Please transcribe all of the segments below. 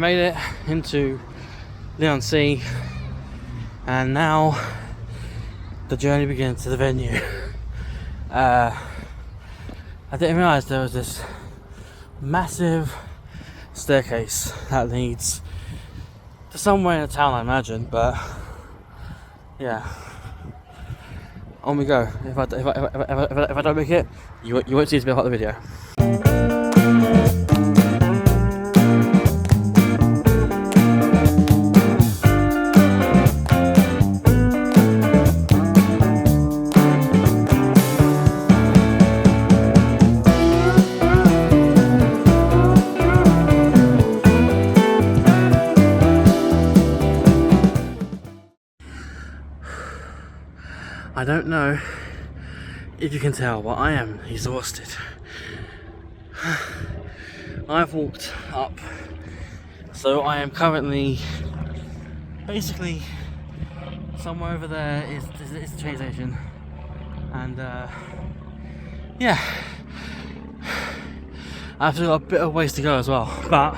made it into Leigh-on-Sea, and now the journey begins to the venue. I didn't realise there was this massive staircase that leads to somewhere in the town, I imagine, but yeah, on we go. If I don't make it, you won't see this bit of the video. I don't know if you can tell, but I am exhausted. I've walked up, so I am currently basically somewhere over there is the train station, and yeah, I've still got a bit of ways to go as well, but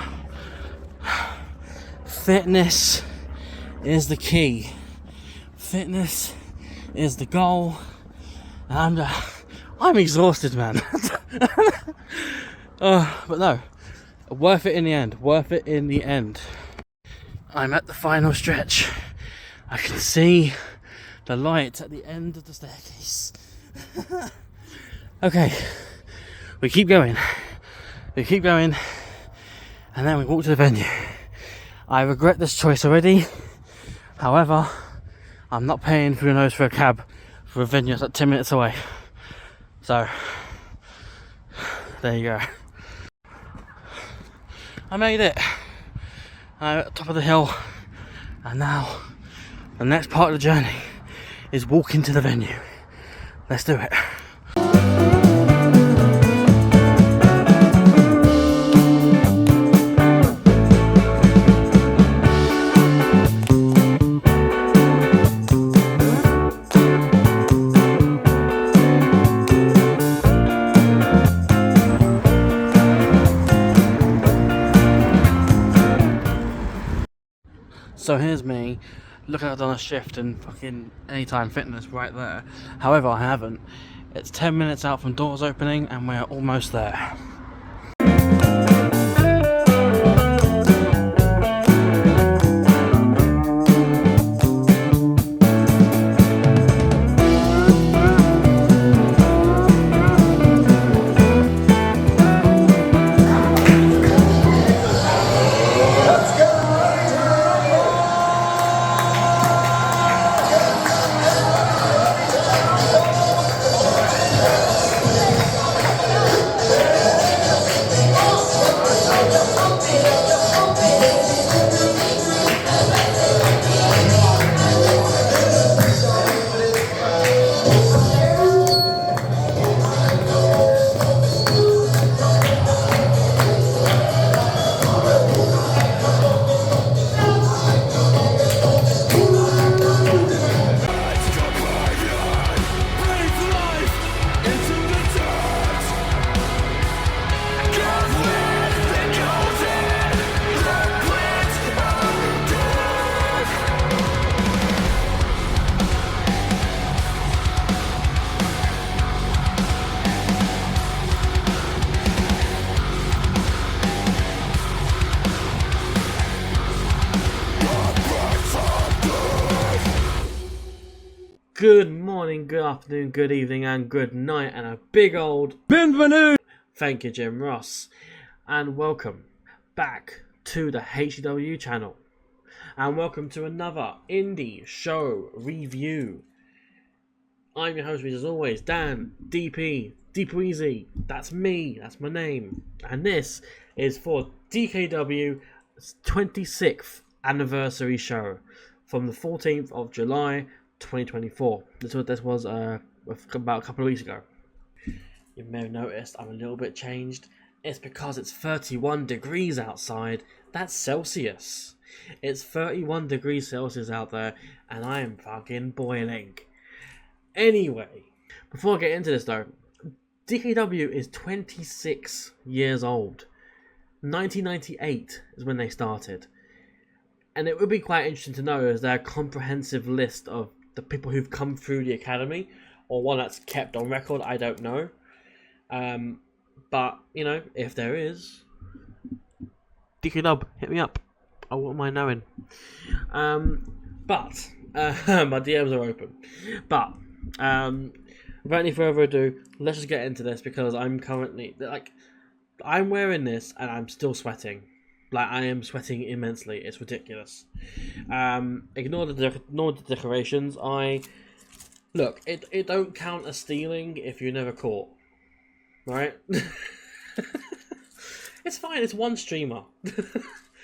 fitness is the key. Fitness is the goal, and I'm exhausted, man. But no, worth it in the end. Worth it in the end. I'm at the final stretch. I can see the light at the end of the staircase. Okay, we keep going. We keep going, and then we walk to the venue. I regret this choice already. However, I'm not paying through the nose for a cab for a venue that's like 10 minutes away. So, there you go. I made it. I'm at the top of the hill. And now, the next part of the journey is walking to the venue. Let's do it. So here's me looking at on a shift and fucking Anytime Fitness right there. However, I haven't. It's 10 minutes out from doors opening and we're almost there. Good morning, good afternoon, good evening, and good night, and a big old bienvenue! Thank you, Jim Ross, and welcome back to the HCW channel, and welcome to another indie show review. I'm your host, as always, Dan, DP, Deepeasy. That's me, that's my name, and this is for DKW's 26th anniversary show from the 14th of July 2024. This was about a couple of weeks ago. You may have noticed I'm a little bit changed. It's because it's 31 degrees outside. That's Celsius. It's 31 degrees Celsius out there, and I am fucking boiling. Anyway, before I get into this though, DKW is 26 years old. 1998 is when they started. And it would be quite interesting to know, is there a comprehensive list of the people who've come through the academy, or one that's kept on record? I don't know. But, you know, if there is, DKW, hit me up. I wouldn't mind knowing. But my DMs are open. But without any further ado, let's just get into this, because I'm currently, like, I'm wearing this and I'm still sweating. Like, I am sweating immensely. It's ridiculous. Ignore the decorations. Look, it don't count as stealing if you're never caught. Right? It's fine. It's one streamer.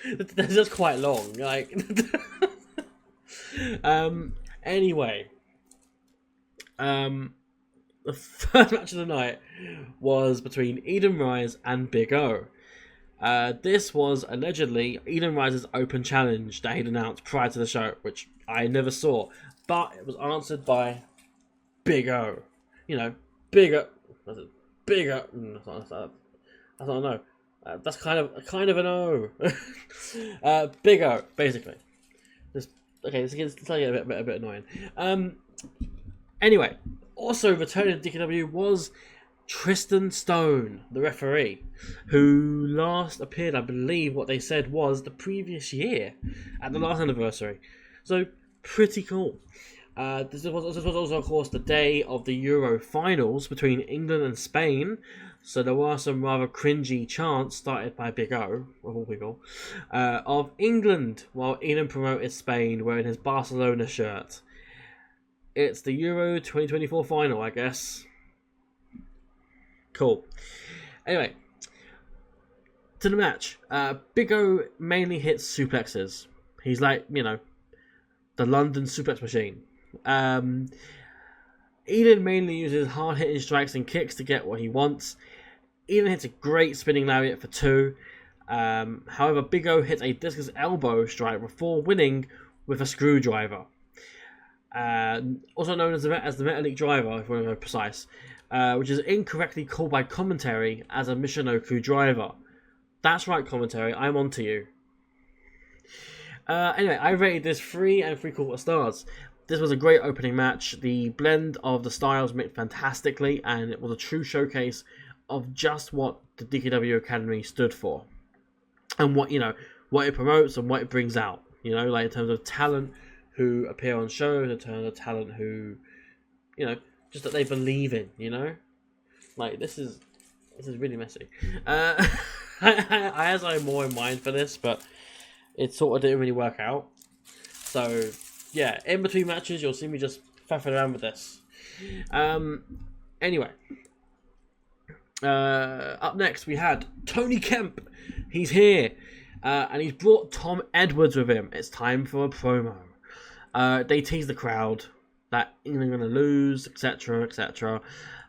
They're just quite long. Like, anyway, the first match of the night was between Eden Rise and Big O. This was allegedly Eden Rise's open challenge that he'd announced prior to the show, which I never saw, but it was answered by Big O. You know, Big O. Big O. I don't know. That's kind of an O. Big O, basically. This gets a bit annoying. Anyway, also returning to DKW was Tristan Stone, the referee, who last appeared, I believe, what they said was the previous year at the last anniversary. So pretty cool. This was also, of course, the day of the Euro finals between England and Spain. So there were some rather cringy chants started by Big O, of all people, of England, while Eden promoted Spain wearing his Barcelona shirt. It's the Euro 2024 final, I guess. Cool. Anyway, to the match. Big O mainly hits suplexes. He's like, you know, the London suplex machine. Eden mainly uses hard-hitting strikes and kicks to get what he wants. Eden hits a great spinning lariat for 2. However, Big O hits a discus elbow strike before winning with a screwdriver. Also known as the Metallic Driver, if we want to go precise, which is incorrectly called by commentary as a Michinoku driver. That's right, commentary, I'm on to you. Anyway, I rated this 3 3/4 stars. This was a great opening match. The blend of the styles mixed fantastically, and it was a true showcase of just what the DKW Academy stood for, and what it promotes and what it brings out. You know, like in terms of talent who appear on shows, in terms of talent who, you know, just that they believe in. You know, like this is really messy. I had like more in mind for this, but it sort of didn't really work out. So yeah, in between matches, you'll see me just faffing around with this. Anyway, up next we had Tony Kemp. He's here, and he's brought Tom Edwards with him. It's time for a promo. They tease the crowd that England are going to lose, etc., etc.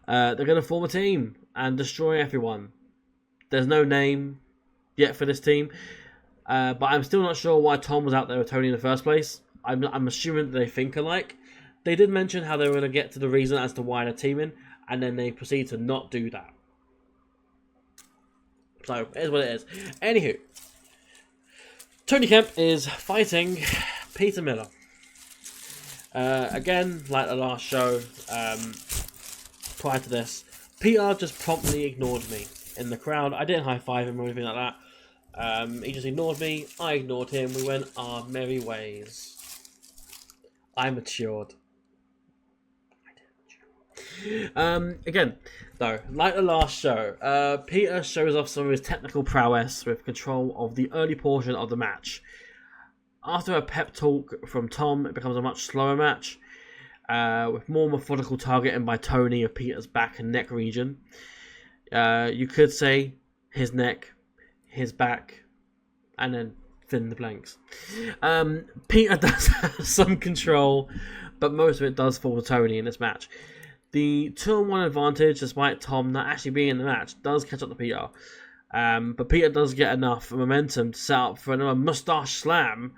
They're going to form a team and destroy everyone. There's no name yet for this team, but I'm still not sure why Tom was out there with Tony in the first place. I'm assuming that they think alike. They did mention how they were going to get to the reason as to why they're teaming, and then they proceed to not do that. So, it is what it is. Anywho, Tony Kemp is fighting Peter Miller. Again, like the last show, prior to this, Peter just promptly ignored me in the crowd. I didn't high-five him or anything like that. He just ignored me. I ignored him. We went our merry ways. I matured. Again, though, like the last show, Peter shows off some of his technical prowess with control of the early portion of the match. After a pep talk from Tom, it becomes a much slower match, with more methodical targeting by Tony of Peter's back and neck region. You could say his neck, his back, and then fill in the blanks. Peter does have some control, but most of it does fall to Tony in this match. The 2-on-1 advantage, despite Tom not actually being in the match, does catch up to Peter. But Peter does get enough momentum to set up for another mustache slam.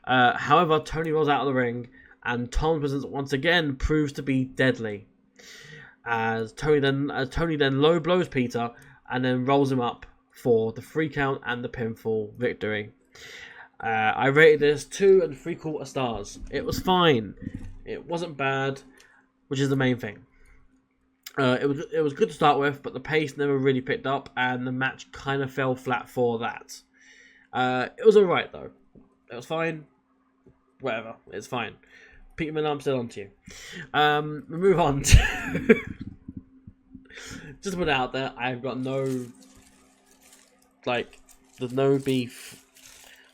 However, Tony rolls out of the ring, and Tom's presence once again proves to be deadly. As Tony then low blows Peter, and then rolls him up for the 3 count and the pinfall victory. I rated this 2 3/4 stars. It was fine. It wasn't bad, which is the main thing. It was good to start with, but the pace never really picked up, and the match kind of fell flat for that. It was alright though. It was fine. Whatever, it's fine. Peterman, I'm still on to you. We move on to just to put it out there, I've got no there's no beef.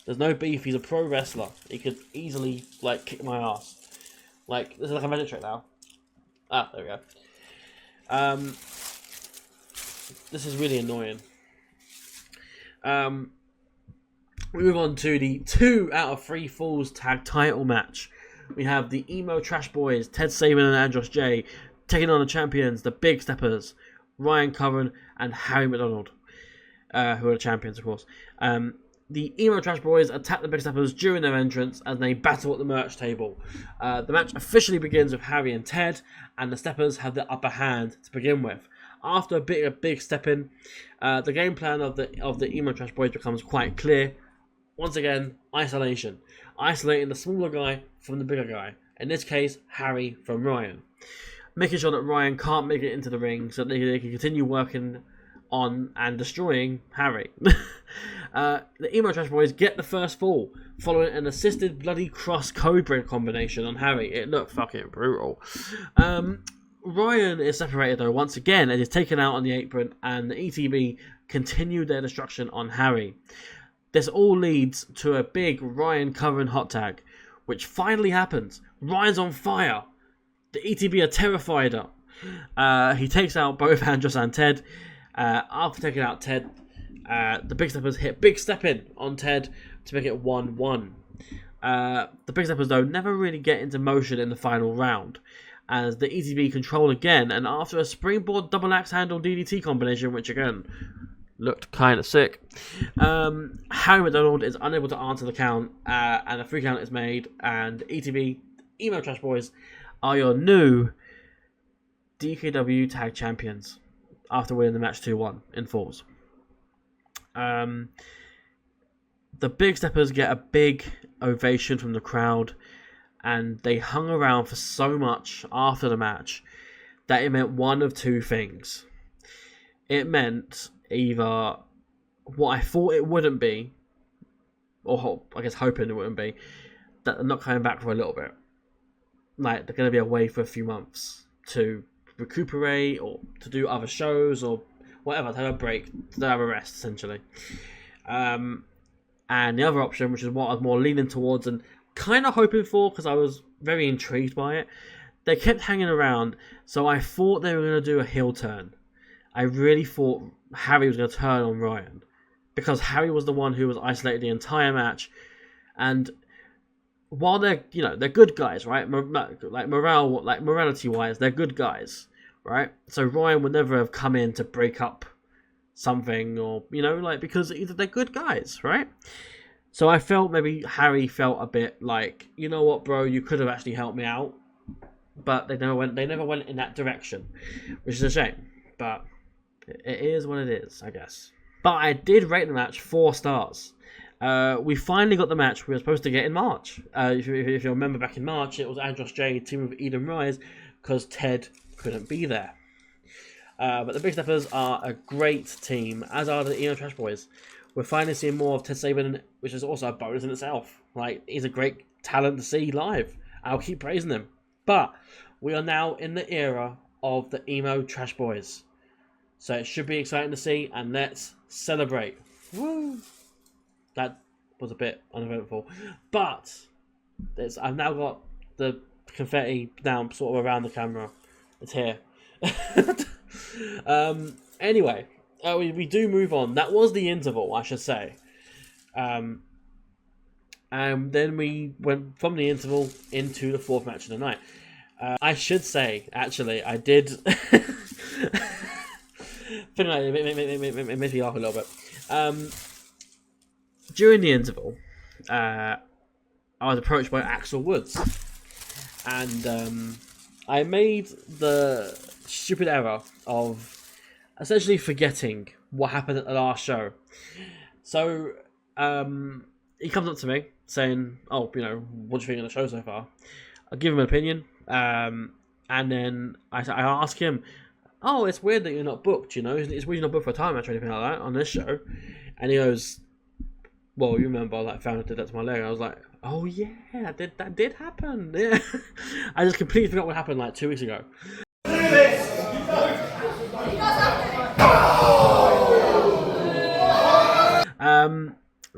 There's no beef. He's a pro wrestler. He could easily kick my ass. This is like a magic trick now. Ah, there we go. This is really annoying. We move on to the 2 out of 3 Falls tag title match. We have the Emo Trash Boys, Ted Saban and Andros J, taking on the champions, the Big Steppers, Ryan Curran and Harry McDonald, who are the champions, of course. The Emo Trash Boys attack the Big Steppers during their entrance as they battle at the merch table. The match officially begins with Harry and Ted, and the Steppers have the upper hand to begin with. After a bit of big stepping, the game plan of the Emo Trash Boys becomes quite clear. Once again, isolation. Isolating the smaller guy from the bigger guy. In this case, Harry from Ryan. Making sure that Ryan can't make it into the ring so that they can continue working on and destroying Harry. The Emo Trash Boys get the first fall, following an assisted bloody cross codebreaker combination on Harry. It looked fucking brutal. Ryan is separated though once again and is taken out on the apron, and the ETB continue their destruction on Harry. This all leads to a big Ryan Curran hot tag, which finally happens. Ryan's on fire. The ETB are terrified up. He takes out both Andros and Ted. After taking out Ted, the Big Steppers hit Big Steppin' on Ted to make it 1-1. The Big Steppers, though, never really get into motion in the final round, as the ETB control again, and after a springboard double axe handle DDT combination, which again looked kind of sick, Harry McDonald is unable to answer the count, and a 3 count is made, and ETB, Emo Trash Boys, are your new DKW Tag Champions after winning the match 2-1 in Falls. The Big Steppers get a big ovation from the crowd, and they hung around for so much after the match that it meant one of two things. It meant either what I thought it wouldn't be, or I guess hoping it wouldn't be, that they're not coming back for a little bit. They're going to be away for a few months to recuperate or to do other shows or whatever, to have a break, to have a rest, essentially. And the other option, which is what I was more leaning towards and kind of hoping for, because I was very intrigued by it, they kept hanging around, so I thought they were going to do a heel turn. I really thought Harry was going to turn on Ryan, because Harry was the one who was isolated the entire match, and while they're good guys, right? Morality wise, they're good guys, right? So Ryan would never have come in to break up something, or because either they're good guys, right? So I felt maybe Harry felt a bit like, you know what, bro, you could have actually helped me out, but they never went in that direction, which is a shame. But it is what it is, I guess. But I did rate the match 4 stars. We finally got the match we were supposed to get in March. If you remember back in March, it was Andros J team with Eden Rise because Ted couldn't be there. But the Big Steppers are a great team, as are the Emo Trash Boys. We're finally seeing more of Ted Saban, which is also a bonus in itself. He's a great talent to see live. I'll keep praising him. But we are now in the era of the Emo Trash Boys. So it should be exciting to see, and let's celebrate. Woo! That was a bit uneventful. But I've now got the confetti down sort of around the camera. It's here. Anyway, we do move on. That was the interval, I should say. And then we went from the interval into the 4th match of the night. I should say, actually, I did... it made me laugh a little bit. During the interval, I was approached by Axel Woods, and I made the stupid error of essentially forgetting what happened at the last show. So he comes up to me saying, "Oh, what do you think of the show so far?" I give him an opinion, and then I ask him, "Oh, it's weird that you're not booked. It's weird you're not booked for a time match or anything like that on this show." And he goes, "Well, you remember I found did that to my leg." I was like, "Oh yeah, that did happen." Yeah, I just completely forgot what happened like 2 weeks ago.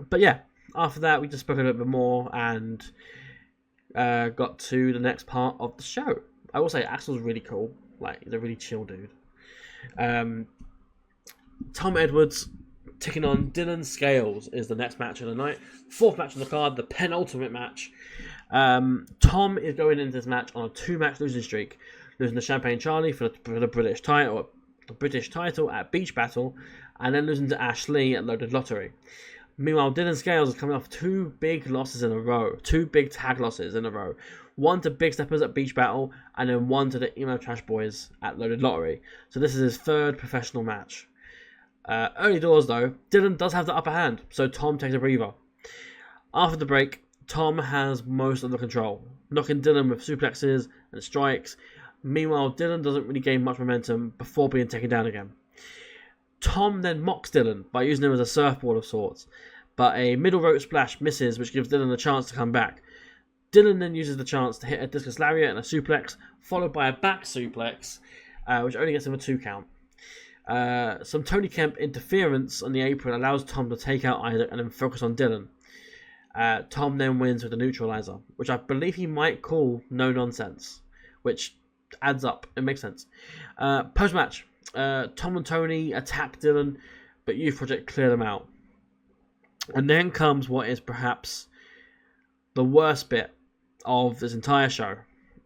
But yeah, after that we just spoke a little bit more and got to the next part of the show. I will say Axel's really cool. Like, he's a really chill dude. Tom Edwards taking on Dylan Scales is the next match of the night. Fourth match on the card, the penultimate match. Tom is going into this match on a 2-match losing streak, losing to Champagne Charlie for the British title at Beach Battle, and then losing to Ash Lee at Loaded Lottery. Meanwhile, Dylan Scales is coming off 2 big losses in a row, 2 big tag losses in a row. One to Big Steppers at Beach Battle, and then one to the Emo Trash Boys at Loaded Lottery. So this is his 3rd professional match. Early doors though, Dylan does have the upper hand, so Tom takes a breather. After the break, Tom has most of the control, knocking Dylan with suplexes and strikes. Meanwhile, Dylan doesn't really gain much momentum before being taken down again. Tom then mocks Dylan by using him as a surfboard of sorts, but a middle rope splash misses, which gives Dylan a chance to come back. Dylan then uses the chance to hit a discus lariat and a suplex, followed by a back suplex, which only gets him a 2 count. Some Tony Kemp interference on the apron allows Tom to take out Isaac and then focus on Dylan. Tom then wins with a neutralizer, which I believe he might call no nonsense, which adds up. It makes sense. Post-match, Tom and Tony attack Dylan, but Youth Project clear them out. And then comes what is perhaps the worst bit of this entire show.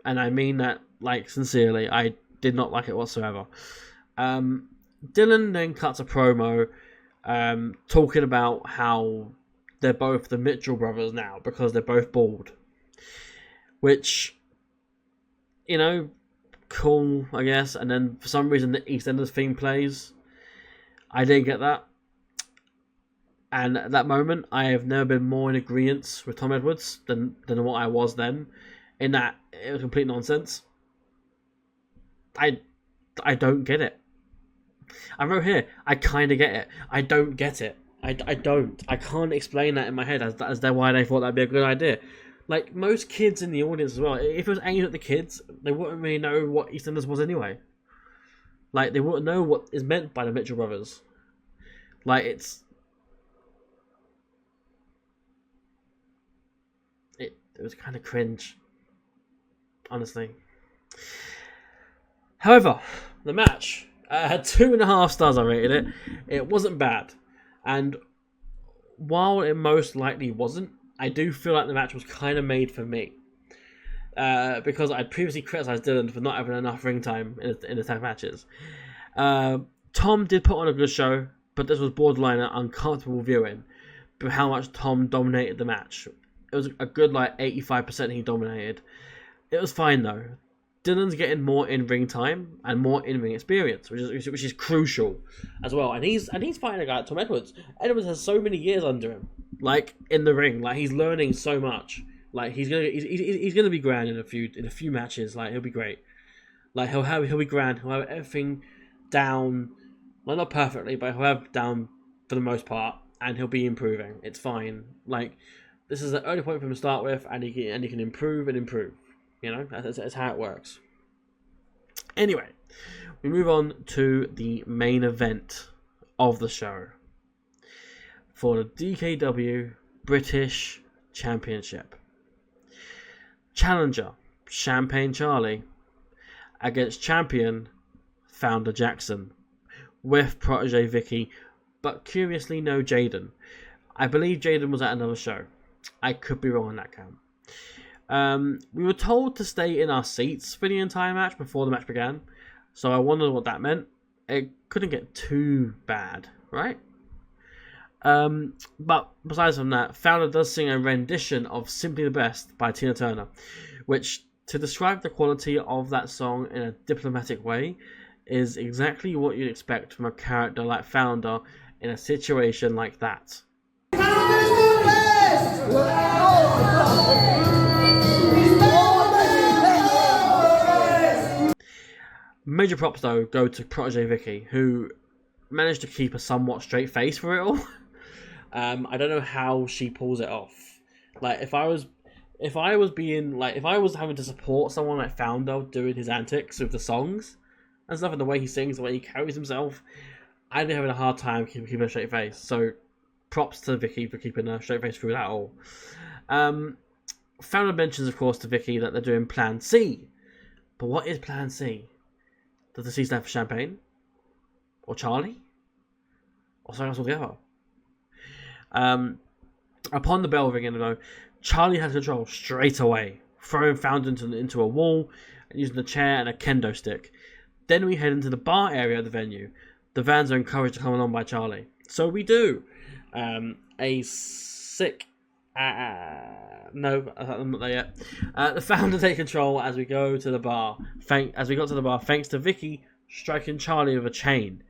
And I mean that, like, sincerely. I did not like it whatsoever. Dylan then cuts a promo talking about how they're both the Mitchell brothers now because they're both bald. Which, cool, I guess. And then for some reason the EastEnders theme plays. I didn't get that. And at that moment, I have never been more in agreement with Tom Edwards than what I was then. In that it was complete nonsense. I don't get it. I wrote here, I kind of get it. I don't get it. I don't. I can't explain that in my head as to why they thought that'd be a good idea. Like, most kids in the audience as well, if it was aimed at the kids, they wouldn't really know what EastEnders was anyway. Like, they wouldn't know what is meant by the Mitchell brothers. Like, it was kind of cringe, honestly. However, the match, 2.5 stars I rated it. It wasn't bad. And while it most likely wasn't, I do feel like the match was kind of made for me. Because I'd previously criticised Dylan for not having enough ring time in the tag matches. Tom did put on a good show, but this was borderline uncomfortable viewing with how much Tom dominated the match. It was a good 85% he dominated. It was fine though. Dylan's getting more in-ring time and more in-ring experience, which is crucial as well. And he's fighting a guy like Tom Edwards. Edwards has so many years under him, in the ring. He's learning so much. He's gonna be grand in a few matches. He'll be great. He'll be grand. He'll have everything down, not perfectly, but he'll have down for the most part, and he'll be improving. It's fine. This is the only point for him to start with, and he can improve and improve. That's how it works. Anyway, we move on to the main event of the show for the DKW British Championship. Challenger, Champagne Charlie, against champion, Founder Jackson, with protege Vicky, but curiously no Jaden. I believe Jaden was at another show. I could be wrong on that count. We were told to stay in our seats for the entire match before the match began, so I wondered what that meant. It couldn't get too bad, right? But besides from that, Founder does sing a rendition of Simply the Best by Tina Turner, which, to describe the quality of that song in a diplomatic way, is exactly what you'd expect from a character like Founder in a situation like that. Major props though go to Protege Vicky, who managed to keep a somewhat straight face for it all. I don't know how she pulls it off. Like if I was having to support someone like Founder doing his antics with the songs and stuff, and the way he sings, the way he carries himself, I'd be having a hard time keeping a straight face. So props to Vicky for keeping a straight face through that all. Founder mentions, of course, to Vicky that they're doing Plan C. But what is Plan C? Does the C stand for Champagne? Or Charlie? Or something else altogether? Upon the bell ringing, though, Charlie has control straight away, throwing Founder into a wall and using a chair and a kendo stick. Then we head into the bar area of the venue. The vans are encouraged to come along by Charlie. So we do. A sick... no, I'm not there yet. The Founder take control as we go to the bar. Thanks to Vicky striking Charlie with a chain.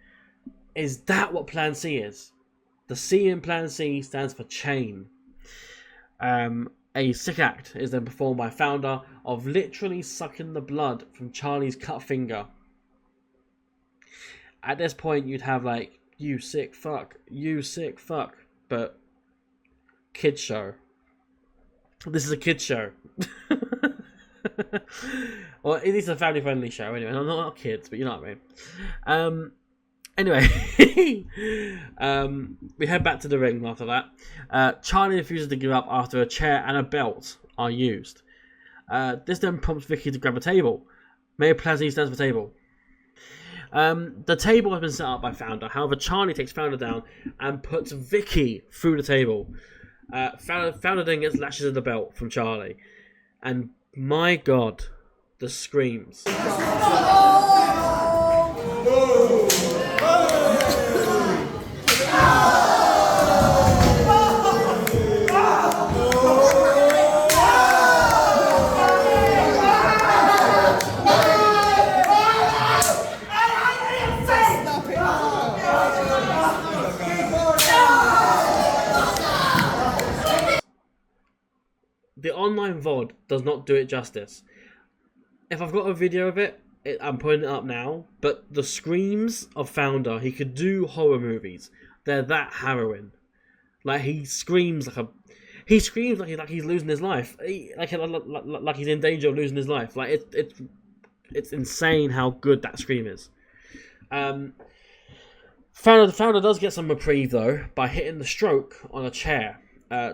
Is that what Plan C is? The C in Plan C stands for chain. A sick act is then performed by Founder of literally sucking the blood from Charlie's cut finger. At this point, you'd have like, you sick fuck, but kids show. This is a kids show. Well, it is a family-friendly show anyway. Not kids, but you know what I mean. Anyway, we head back to the ring after that. Charlie refuses to give up after a chair and a belt are used. This then prompts Vicky to grab a table. Mayor Plazzi stands for table. The table has been set up by Founder. However, Charlie takes Founder down and puts Vicky through the table. Founder then gets lashes of the belt from Charlie. And my God, the screams. The online VOD does not do it justice. If I've got a video of it, I'm putting it up now. But the screams of Founder, he could do horror movies. They're that harrowing. Like he screams like he's losing his life. Like he's in danger of losing his life. Like it's insane how good that scream is. Founder does get some reprieve though by hitting the stroke on a chair.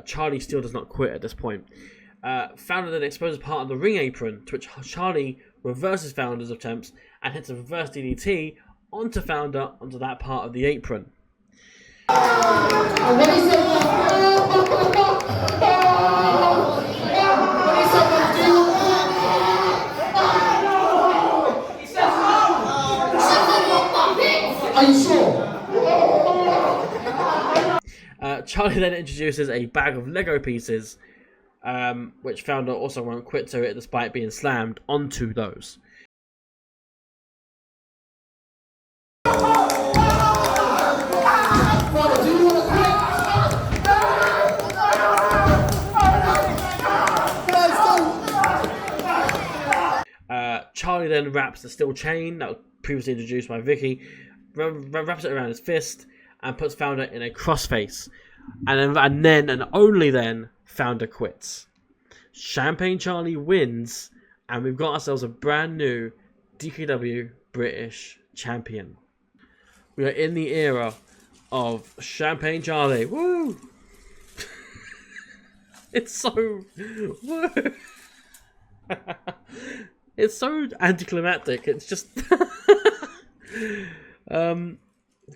Charlie still does not quit at this point. Founder then exposes part of the ring apron, to which Charlie reverses Founder's attempts and hits a reverse DDT onto Founder onto that part of the apron. Are you sure? Charlie then introduces a bag of Lego pieces, which Founder also won't quit to it despite being slammed onto those. Charlie then wraps the steel chain that was previously introduced by Vicky, wraps it around his fist, and puts Founder in a crossface. And then and only then, Founder quits. Champagne Charlie wins, and we've got ourselves a brand new DKW British champion. We are in the era of Champagne Charlie. Woo! It's so... It's so anticlimactic. It's just...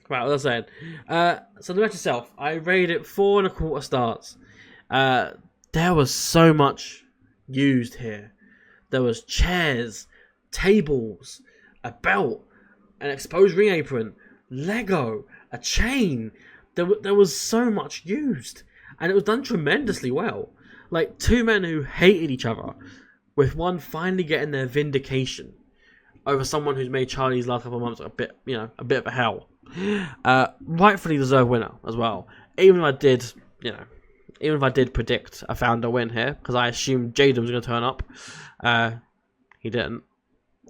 Right, what was I saying? So the match itself, I rated it 4 1/4 stars. There was so much used here. There was chairs, tables, a belt, an exposed ring apron, Lego, a chain. There was so much used, and it was done tremendously well. Like two men who hated each other, with one finally getting their vindication. over someone who's made Charlie's last couple of months a bit of a hell. Rightfully deserved winner as well. Even if I did predict a founder win here, because I assumed Jaden was going to turn up, he didn't,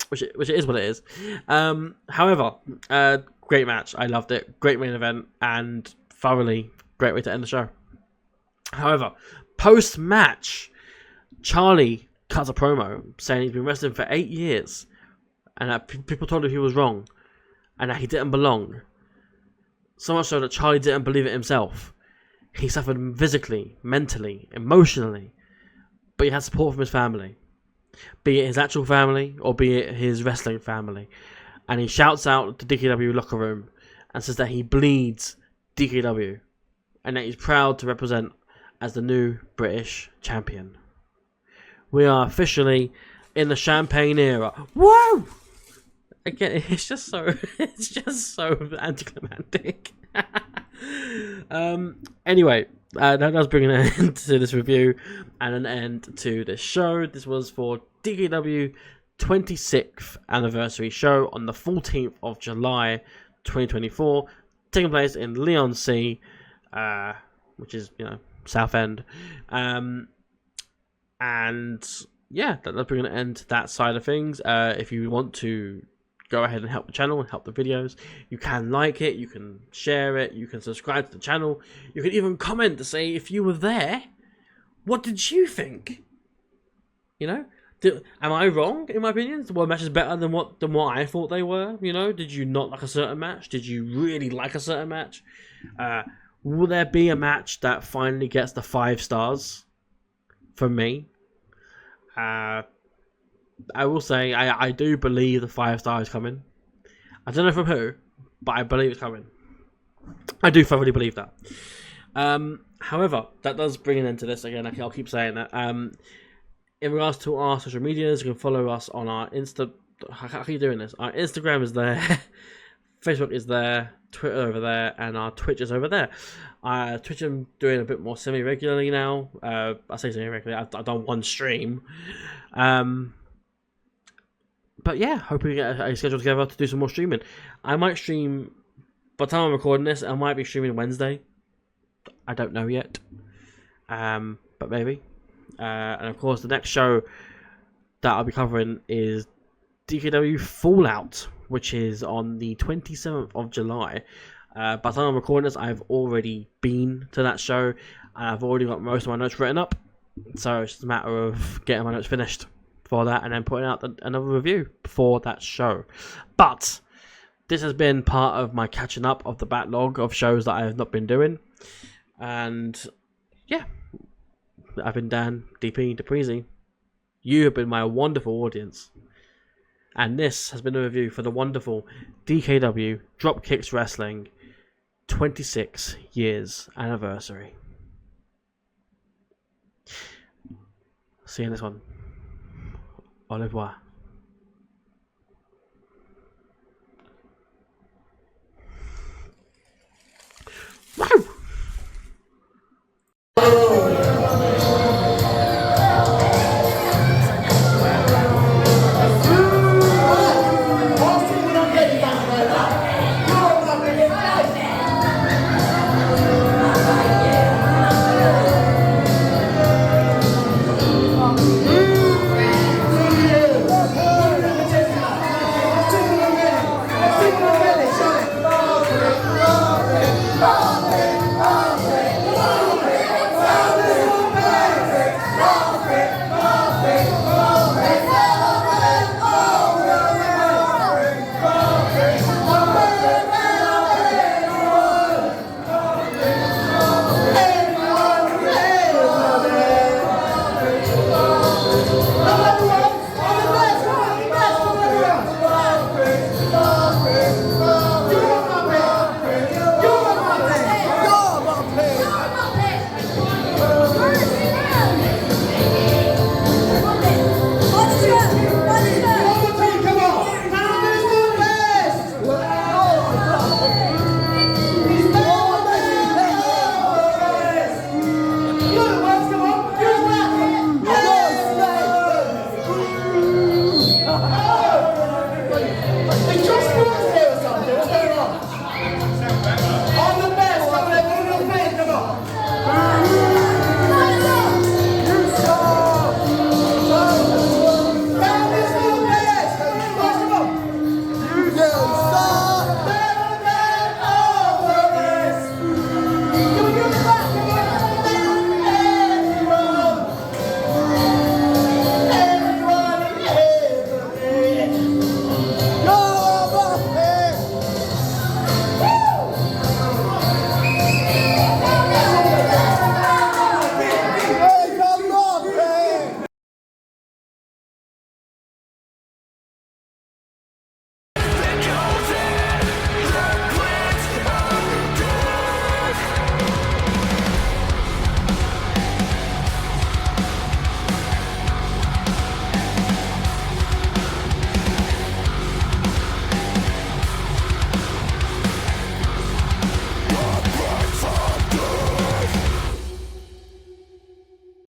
which it is what it is. However, great match. I loved it. Great main event, and thoroughly great way to end the show. However, post match, Charlie cuts a promo saying he's been wrestling for 8 years, and that people told him he was wrong, and that he didn't belong. So much so that Charlie didn't believe it himself. He suffered physically, mentally, emotionally, but he had support from his family, be it his actual family or be it his wrestling family. And he shouts out the DKW locker room and says that he bleeds DKW and that he's proud to represent as the new British champion. We are officially in the Champagne era. Whoa! Again, it's just so anticlimactic. Anyway, that does bring an end to this review and an end to this show. This was for DKW 26th anniversary show on the 14th of July 2024, taking place in Leigh-on-Sea, which is, Southend. And yeah, that does bring an end to that side of things. If you want to go ahead and help the channel and help the videos, you can like it, you can share it, you can subscribe to the channel, you can even comment to say if you were there, what did you think? Am I wrong in my opinion? Were matches better than what I thought they were? Did you not like a certain match? Did you really like a certain match? Will there be a match that finally gets the 5 stars from me? I will say I do believe the 5 stars is coming. I don't know from who, but I believe it's coming. I do thoroughly believe that. However, that does bring an end to this again. I'll keep saying that. In regards to our social medias, you can follow us on our Insta. How are you doing this? Our Instagram is there, Facebook is there, Twitter over there, and our Twitch is over there. Twitch I'm doing a bit more semi-regularly now. I say semi-regularly. I've done one stream. But yeah, hoping to get a schedule together to do some more streaming. I might stream, by the time I'm recording this, I might be streaming Wednesday. I don't know yet. But maybe. And of course, the next show that I'll be covering is DKW Fallout, which is on the 27th of July. By the time I'm recording this, I've already been to that show, and I've already got most of my notes written up. So it's just a matter of getting my notes finished for that and then putting out another review for that show. But this has been part of my catching up of the backlog of shows that I have not been doing. And yeah, I've been Dan, DP, Depreezy. You have been my wonderful audience. And this has been a review for the wonderful DKW Dropkixx Wrestling 26 years anniversary. See you in this one. Au revoir. Wow!